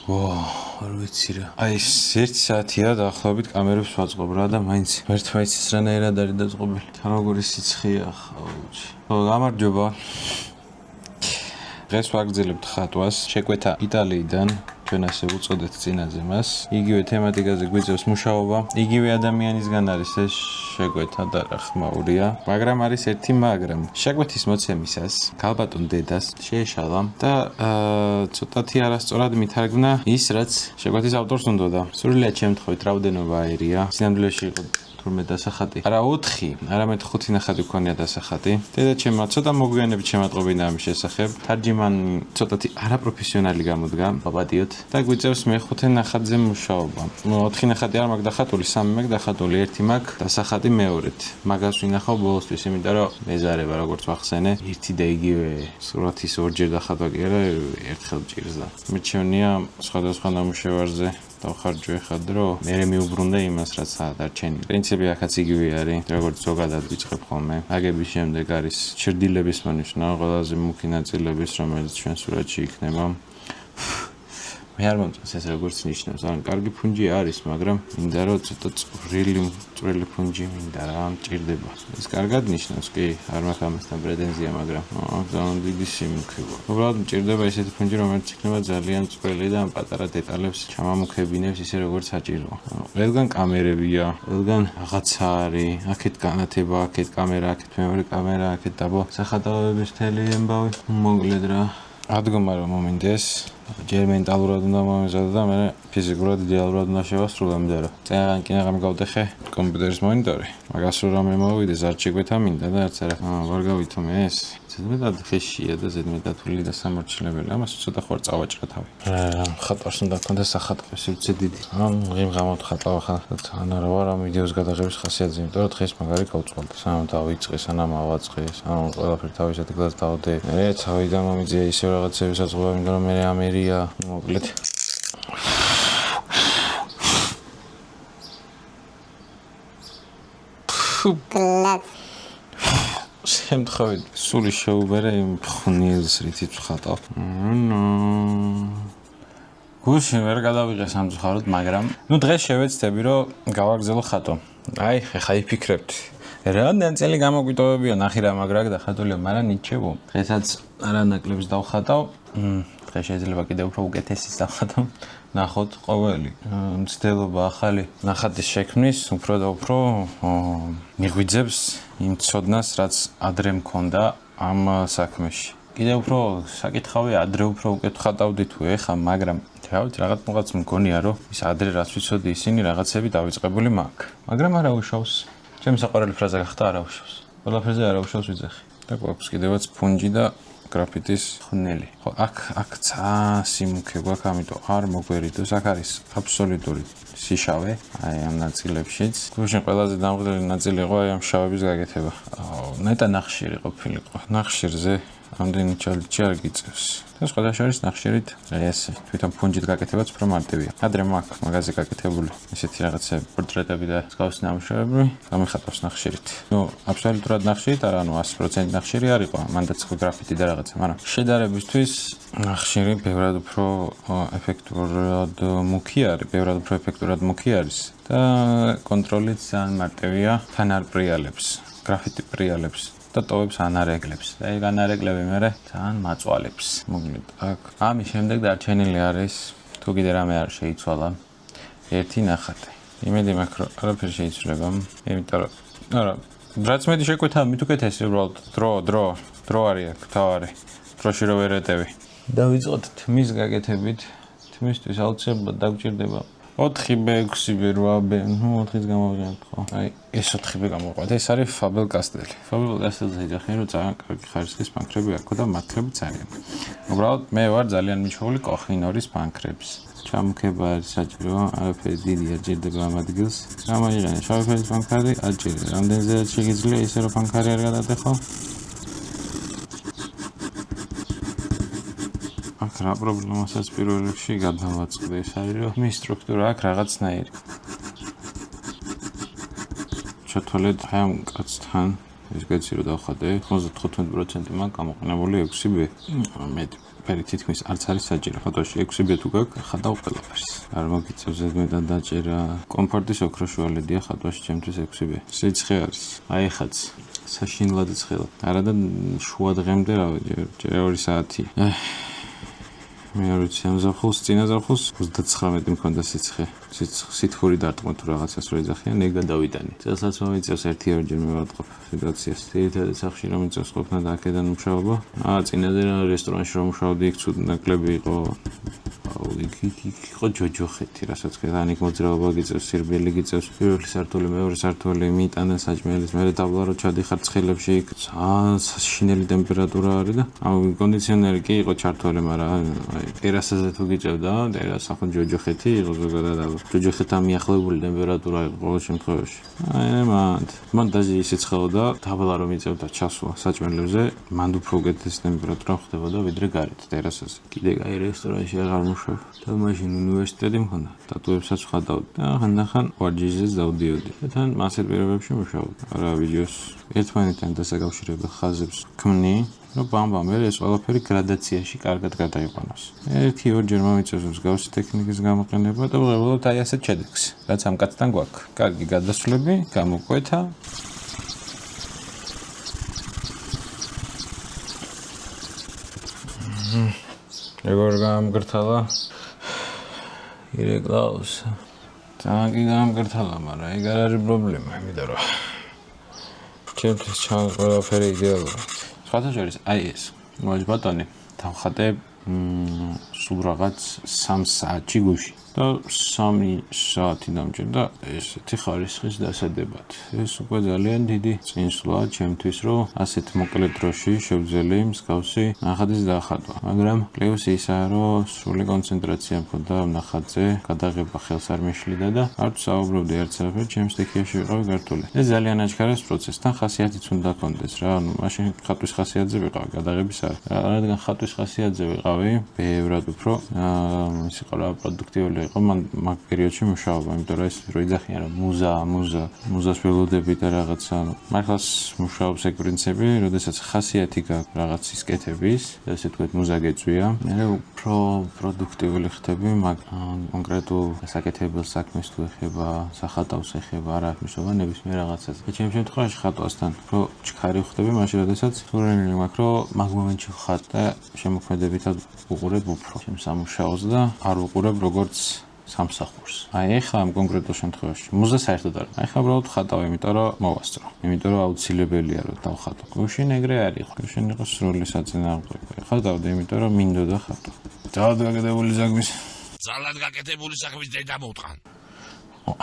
არ ვიცი რა. აი ეს 1 საათია დაახლოებით კამერებს ვაწყობ რა და მაინც ერთმანეთის რანაირად არის დაწყობილი. თან როგორი სიცხეა ხაუჩი. გამარჯობა. დღეს ვაგრძელებთ ხატვას. შეკვეთა იტალიიდან. ჩვენ ასე უწოდეთ წინაზე მას. იგივე თემატიკაზე გვიწევს მუშაობა. იგივე ადამიანისგან არის ეს შეკვეთა და რა ხმაურია. მაგრამ არის ერთი მაგრამ. შეკვეთის მოცემისას ქალბატონ დედას შეეშალა და ცოტათი არასწორად მითარგმნა ის, რაც შეკვეთის ავტორს უნდოდა. სრულიად შემთხვევით რაოდენობა აირია. სინამდვილეში იყო თურმე დასახატი. არა 4, არამედ 5 ნახატი ქონია დასახატი. დედაჩემმა ცოტა მოგვიანებით შემატყობინა ამის შესახებ. თარჯიმანი ცოტათი არაპროფესიონალი გამოდგა, პაპატიოთ. და გვიწევს მე-5 ნახატზე მუშაობა. 4 ნახატი არ მაქვს დახატული, 3 მაქვს დახატული, 1 მაქვს დასახატი მეორედ. მაგას ვინახავ ბოლოსთვის, იმიტომ რომ მეზარება როგორც ვახსენე, ერთი და იგივე სურათის ორჯერ დახატვა კი არა, ერთხელ ჭირს და მირჩევნია სხვადასხვა ნამუშევარზე დავხარჯო ეხლა დრო, მერე მიუბრუნდა იმას, რაც დარჩენილი. პრინციპი აქაც იგივე არის, როგორც ზოგადად ვიწყებ ხოლმე. აგების შემდეგ არის ჩრდილების მონიშნა, ყველაზე მუქი ნაწილების, რომელიც ჩვენ სურათში იქნება. მე არ მომწონს ეს როგორც ნიშნავს, ან კარგი ფუნჯი არის, მაგრამ მინდა რომ ცოტა წვრილი ფუნჯი მინდა რა, მჭირდება. ეს კარგად ნიშნავს, კი, არ მაქვს ამასთან პრეტენზია, მაგრამ ძალიან დიდი სიმუქება. უბრალოდ მჭირდება ესეთი ფუნჯი, რომელიც იქნება ძალიან წვრილი და პატარა დეტალებს ჩამამუქებინებს ისე როგორც საჭიროა. ყველგან კამერებია, ყველგან რაღაცა არის, აქეთ განათება, აქეთ კამერა, აქეთ მეორე კამერა, აქეთ დაბო სახატავების მთელი ამბავი. მოკლედ რა. ადგომა რომ მომინდეს ჯერ მენტალურად უნდა მომეზადო და მე ფიზიკურად იდეალურად უნდა შევასრულო, ამიტომ რომ წინაგან კინაღამ გავდეხე კომპიუტერის მონიტორი. მაგას რომ რამე მოვიდეს, არ შეკვეთა მინდა და არც არა. ვარ გავითომ ეს. ზედმეტად ხეშია და ზედმეტად თვლილი და სამორჩილებელი. ამას ცოტა ხوار წავაჭრა თავი. ხატვას უნდა გქონდეს სახატავი სივრცე დიდი. ღიმღამოთ ხატავა ხალხად. ან არა ვარ ამ ვიდეოს გადაღების ხასიათზე, იმიტომ რომ დღეს მაგარი გავწვალდი. სანამ დავიწყე, სანამ ავაწყე, სანამ ყველაფერი თავისად გლას დავდე. მე თავიდან მომიძია ისე რაღაცები საწყობა, იმიტომ რომ მე ამერია მოკლედ. შემთხვევით სული შეუბერე იმ ხნილს, რითიც ვხატავ. გულში ვერ გადავიღე სამწუხაროდ, მაგრამ დღეს შევეცდები, რომ გავაგრძელო ხატვა. აი, ხა იფიქრებთ. რამდენი წელი გამოგვიტოვებია, ნახე რა მაგრა დახატულია, მაგრამ ნიჩევო. დღესაც არანაკლებს დავხატავ. დღეს შეიძლება კიდევ უფრო უკეთესიც დავხატავ. ნახოთ ყოველი მცდელობა ახალი ნახატის შექმნის უფრო და უფრო მიგვიძებს იმ ცოდნას, რაც ადრე მქონდა ამ საქმეში. კიდევ უფრო საკითხავი ადრე უფრო უკეთ ხატავდი თუ ეხა, მაგრამ რაღაც მგონია, რომ ის ადრე რაც ვიცოდი, ისინი რაღაცები დავიწყებული მაქვს. მაგრამ არა უშავს. ჩემი საყვარელი ფრაზა გახდა არა უშავს. ყველაფერზე არა უშავს ვიძახი. და გვაქვს კიდევაც ფუნჯი და გრაფიტის ხნელი. ხო, აქ სიმუქე გვაქვს, ამიტომ არ მოგვერიდოს. აქ არის აბსოლუტური სიშავე, აი ამ ნაწილებშიც. გუშინ ყველაზე დამღლელი ნაწილი იყო აი ამ შავების გაკეთება. ნეტა ნახშირი ყოფილიყო. ნახშირზე ამდენი ჩალჩი არ გიწევს. და სხვა შორის ნახშირით ეს თვითონ ფუნჯით გაკეთებაც უფრო მარტივია. ადრე მაქვს მაგაზე გაკეთებული ესეთი რაღაცები, პორტრეტები და მსგავსი ნამუშევრები, გამიხატავს ნახშირით. აბსოლუტურად ნახშირით არა, 100% ნახშირი არ იყო, მანდაც გრაფიტი და რაღაცა, მაგრამ შედარებისთვის ნახშირი ბევრად უფრო ეფექტურად მუქი არის და კონტროლიც ძალიან მარტივია, თან არ პრიალებს, გრაფიტი პრიალებს. და ტოვებს ანარეკლებს. და ეგ ანარეკლები მე ძალიან მაწვალებს. მოკლედ, აქ ამის შემდეგ დარჩენილი არის თუ კიდე რამე არ შეიცვალა. ერთი ნახატი. იმედი მაქვს, რომ არაფერი შეიცვლება. იმიტომ რომ არა, რაც მეტი შეკვეთა, მით უკეთესი უბრალოდ დრო არის აქ, თავარი. დროში რო ვერ ეტევი. დავიწყოთ თმის გაკეთებით. თმისთვის აუცილებლად დაგვჭირდება 4B6B8B, 4-ს გამოვიყენოთ ხო? აი, ეს 4B გამოვყავთ. ეს არის Faber-Castell. Faber-Castell-ზე იძახიან, რომ ძალიან კარგი ხარისხის პანქრები აქვს და მათგრებიც არიან. უბრალოდ მე ვარ ძალიან მიჩვეული კოხინორის პანქრებს. ჩამქება არის საჭირო, არაფერი დიდი არ ჭირდება ამ ადგილს. გამოიყენე შავი ფერის პანქარი, არ ჭირდება. რამდენზეც შეგიძლია ისე რომ პანქარი არ გადადეხო. რა პრობლემასაც პირველ რიგში გადავაწყდე, ეს არის რომ მის სტრუქტურა აქვს რაღაცნაირი. ჩათვალეთ აი ამ კაცთან, ეს კაცი რომ დავხატე, 95% მაქვს გამოყენებული 6B. მეტი ყველაფერი თითქმის არც არის საჭირო. ფოტოში 6 თუ გაქვს, ხატავ ყველაფერს. არ მოგიწევს ზედმეტად დაჭერა. კომფორტის ოქროშუალედია ხატვაში ჩემთვის 6B. სიცხე არის. აი ხაც საშინლად ცხელა. არა და შუა დღემდე რავი, ჯერ 2 საათი. მე ვიცი ამ ზაფხულს, წინა ზაფხულს 39 მქონდა სიცხე. სითბური დარტყმა თუ რაღაცას რო ეძახიან, ეგ გადავიტანი. წელსაც მომიწევს 1-2 ჯერ მივატყობ სიტუაციას. თითქოს სახში რომ მიწევს ყოფნა და აქედან მუშაობა. წინაზე რა რესტორანში რომ მუშაობდი, იქ ცუდ ნაკლები იყო. იყო ჯოჯოხეთი, რასაც კეთანი მოძრაობა გიწევს, სირბილი გიწევს. პირველი სართული, მეორე სართული, მიიტანა საჭმელის, მერე დაბლა რო ჩადიხარ ცხელებში, იქ საშინელი ტემპერატურა არის და კონდიციონერი კი იყო ჩართული, მაგრამ ტერასაზე თუ გიწევდა, ტერასა ხო ჯოჯოხეთი იყო ზოგადად. ჯოჯოხეთთან მიახლებული ტემპერატურა იყო ყოველ შემთხვევაში. მან დაჟე ისიც ხელოდა, დაბლა რომ იწევდა ჩასვლა საჭმელებზე, მანდ უფრო უკეთესი ტემპერატურა ხდებოდა ვიდრე გარეთ ტერასაზე. კიდე კაი რესტორანში აღარ მუშაობ. და მაშინ უნივერსიტეტი მქონდა, დატუებსაც ვხატავდი და ხანდახან ვარჯიშზეც დავდიოდი. თან მასეთ პირობებში მუშაობდი. არა ვიდეოს ერთმანეთთან დასაკავშირებელ ხაზებს ქმნი. რომ ბამბამ ეს ყველაფერი გრადაციაში კარგად გადაიყვანოს. 1-2 ჯერ მომიწევს მსგავსი ტექნიკის გამოყენება და ვღებულობთ აი ასეთ შედეგს, რაც ამ კაცთან გვაქვს. კარგი გადასვლები, გამოკვეთა. როგორ გამგრთალა? ირეკლავს. თან კი გამგრთალა, მაგრამ ეგ არ არის პრობლემა, იმიტომ რომ ჩემთვის ჩანს ყველაფერი იდეალურად. სხვათა შორის აი ეს მოაჯ ბატონი დავხატე სულ რაღაც 3 საათში გუშინ და 3 საათი დამჭირდა ესეთი ხარისხის დასადებად. ეს უკვე ძალიან დიდი წინსვლა ჩემთვის, რომ ასეთ მოკლე დროში შევძელი მსგავსი ნახატის დახატვა. მაგრამ პლუსი ისაა, რომ სრული კონცენტრაცია მქონდა ნახატზე, გადაღება ხელს არ მეშლიდა და არ ვსაუბრობდი არც არაფერ, ჩემს სტიქიაში ვიყავი გართული. ეს ძალიან აჩქარებს პროცესთან ხასიათიც უნდა კონდეს რა, მაშინ ხატვის ხასიათზე ვიყავი, გადაღების არ. რადგან ხატვის ხასიათზე ვიყავი, ბევრად უფრო ის იყო რა პროდუქტიული იყო მან მაგ პერიოდში მუშაობა, იმიტომ რომ ეს რო იძახიან რომ მუზას ველოდები და რაღაცა. მართლაც მუშაობს ეგ პრინციპი, როდესაც ხასიათი გაქვს რაღაცის კეთების, ესე თქვით მუზა გეწვია, მე უფრო პროდუქტიული ხდები მაგ კონკრეტულ საკეთებელ საქმეს თუ ეხება, სახატავს ეხება, არა მისობა ნებისმიერ რაღაცაზე. და ჩემ შემთხვევაში ხატვასთან რო ჩქარი ხდები, მაშინ როდესაც სურვილი მაქვს რომ მაგ მომენტში ხატ და შემოქმედებითად უყურებ უფრო ჩემს სამუშაოს და არ უყურებ როგორც სამსახურს. აი ეხლა ამ კონკრეტულ შემთხვევაში მუზა საერთოდ არ. აი ხა უბრალოდ ხატავ, იმიტომ რომ მოვასწრო. იმიტომ რომ აუცილებელია რომ დავხატო. გუშინ ეგრე არ იყო. გუშინ იყო სრული საწინააღმდეგო. ხატავდი, იმიტომ რომ მინდოდა ხატო. ძალად გაკეთებული საქმის. ძალად გაკეთებული საქმის დედა მოვტყან.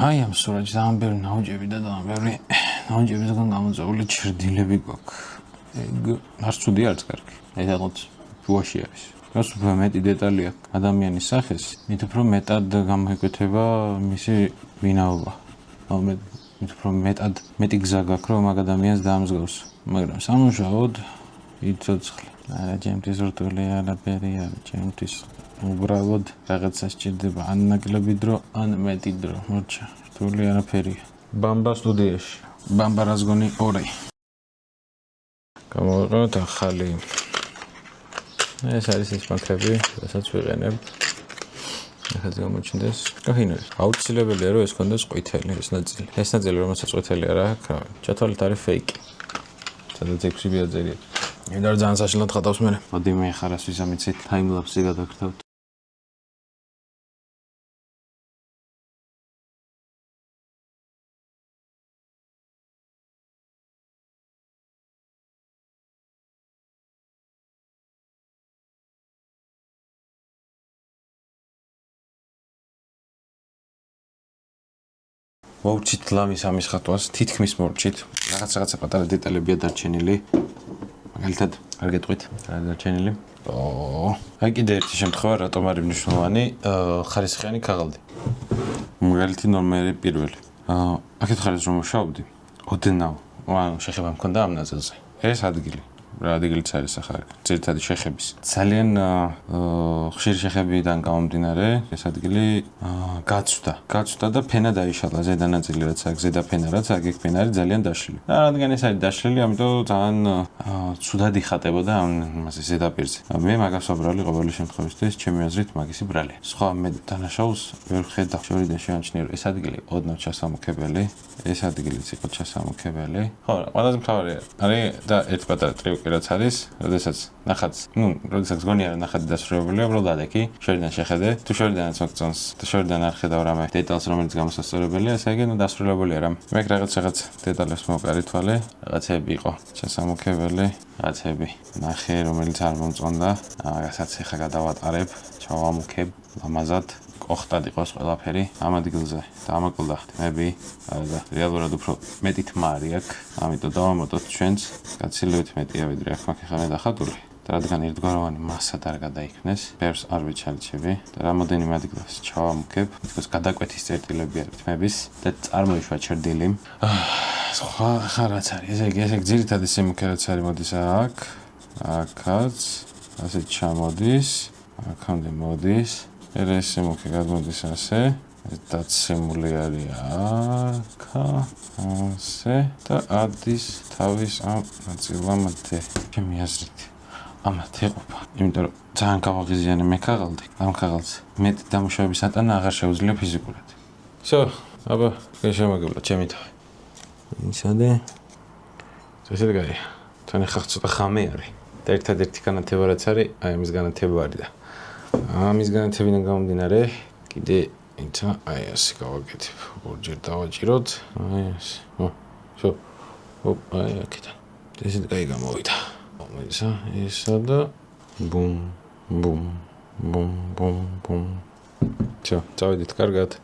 აი ამ სურათში ძალიან ბევრი ნაოჭები და ბევრი ნაოჭებისგან გამოწვეული ჩრდილები გვაქვს. ეგ არც ცუდი არც კარგი. აი რაღაც შუაში არის. რაც უფრო მეტი დეტალი აქვს ადამიანის სახეს, მით უფრო მეტად გამოიკვეთება მისი ვინაობა. მით უფრო მეტი გზა გაქვს რომ მაგ ადამიანს დაამსგავსო. მაგრამ სამუშაოდ იცოცხლე. არა ჩემთვის რთული არაფერი არ, ჩემთვის უბრალოდ რაღაცა სჭირდება ან ნაკლები დრო, ან მეტი დრო. მორჩა, რთული არაფერია. ბამბა სტუდიაში. ბამბა რაზგონი 2. გამოვიყენოთ ახალი. ეს არის ის მაქრები, რასაც ვიყენებ. ახაც გამოჩნდეს. კაინო. აუცილებელია რომ ეს კონდეს ყვითელი ეს ნაწილი. ეს ნაწილი რომელსაც ყვითელი არ აქვს, რა. ჩათვალეთ არის ფეიკი. სადაც 6-ბია წერია. იმდარ ძალიან საშინლად ხატავს მე. მოდი მე ხარას ვიზამიცით ტაიმლაპსი გადაგხდავთ. მოვჭით ლამის ამის ხატვას, თითქმის მოვჭით. რაღაცა პატარა დეტალებია დარჩენილი. მაგალითად, არ გეტყვით, რა დარჩენილი? აი კიდე ერთი შემთხვევა, რატომ არის მნიშვნელოვანი ხარისხიანი ქაღალდი. მაგალითი ნორმერი პირველი. აქეთ ხარ რომ მუშაობდი. ოდნავ, შეხება მქონდა ამ ნაწილზე. ეს ადგილი. რა ადგილიც არის ახლა ძირითადი შეხების. ძალიან ხშირი შეხებიდან გამომდინარე ეს ადგილი გაცვდა და ფენა დაიშალა ზედა ნაწილი რაც აქ ზედა ფენა რაც აქ ფენა არის ძალიან დაშლილი. და რადგან ეს არის დაშლილი, ამიტომ ძალიან ცუდად იხატებოდა ამაზე ზედაპირზე. მე მაგას ვაბრალი ყოველი შემთხვევისთვის ჩემი აზრით მაგისი ბრალია. სხვა მე დანაშაულს ვერ ვხედავ. შორიდან შეამჩნია რომ ეს ადგილი ოდნავ ჩასამუქებელი, ეს ადგილიც იყო ჩასამუქებელი. ხო, ყველაზე მთავარი არის და ერთ პატარა ტრიუკი რაც არის, როდესაც ნახატს, როდესაც გონია რომ ნახატი დასრულებულია, უბრალოდ ადექი, შორიდან შეხედე, თუ შორიდანაც მოგწონს, თუ შორიდან არ ხედავ რამე დეტალს, რომელიც გამოსასწორებელია, ესე იგი, დასრულებულია რამ. მე რაღაც დეტალებს მოვკარი თვალე, რაღაცები იყო ჩასამუქებელი, რაღაცები ნახე, რომელიც არ მომწონდა, რაღაცაც ეხა გადავატარებ, ჩავამუქებ, ლამაზად. ოხტად იყოს ყველაფერი ამ ადგილზე და ამაკლდა თმები და რეალურად უფრო მეტი თმა არის აქ, ამიტომ დავამოტოთ ჩვენც გაცილებით მეტია ვიდრე აქ მაქვს ხანე დახატული და რადგან ერთგვაროვანი მასად არ გადაიქნეს, ბევრს არ ვეჩალიჩები და რამოდენიმე ადგილას ჩავამუქებ, თქოს გადაკვეთის წერტილები არის თმების და წარმოიშვა ჩერდილი. სხვა ხარაც არის, ესე იგი ძირითადი სიმუქე რაც არის მოდის აქაც, ასე ჩამოდის, აქამდე მოდის. ეს სიმუქე გადმოდის ასე, დაცემული არის აქა, ასე და ადის თავის ამ ნაწილამდე. ჩემი აზრით, ამათ ეყოფა. იმიტომ რომ ძალიან გავაღიზიანე მე ქაღალდი, ამ ქაღალდს მეტი დამუშავების ატანა აღარ შეუძლია ფიზიკურად. Всё, აბა, შემოგებლა ჩემი თავი. ისადე. ესე გაი. თან ახლა ცოტა ხამე არის. და ერთადერთი განათება რაც არის, აი ამის განათება არის და ამის განათებიდან გამომდინარე, კიდე ინცა აი ასე გავაკეთებ. ორჯერ დავაჭიროთ. აი ასე. всё. აი აქეთან. ესე კაი გამოვიდა. ისა და ბუმ. всё, წავედით კარგად.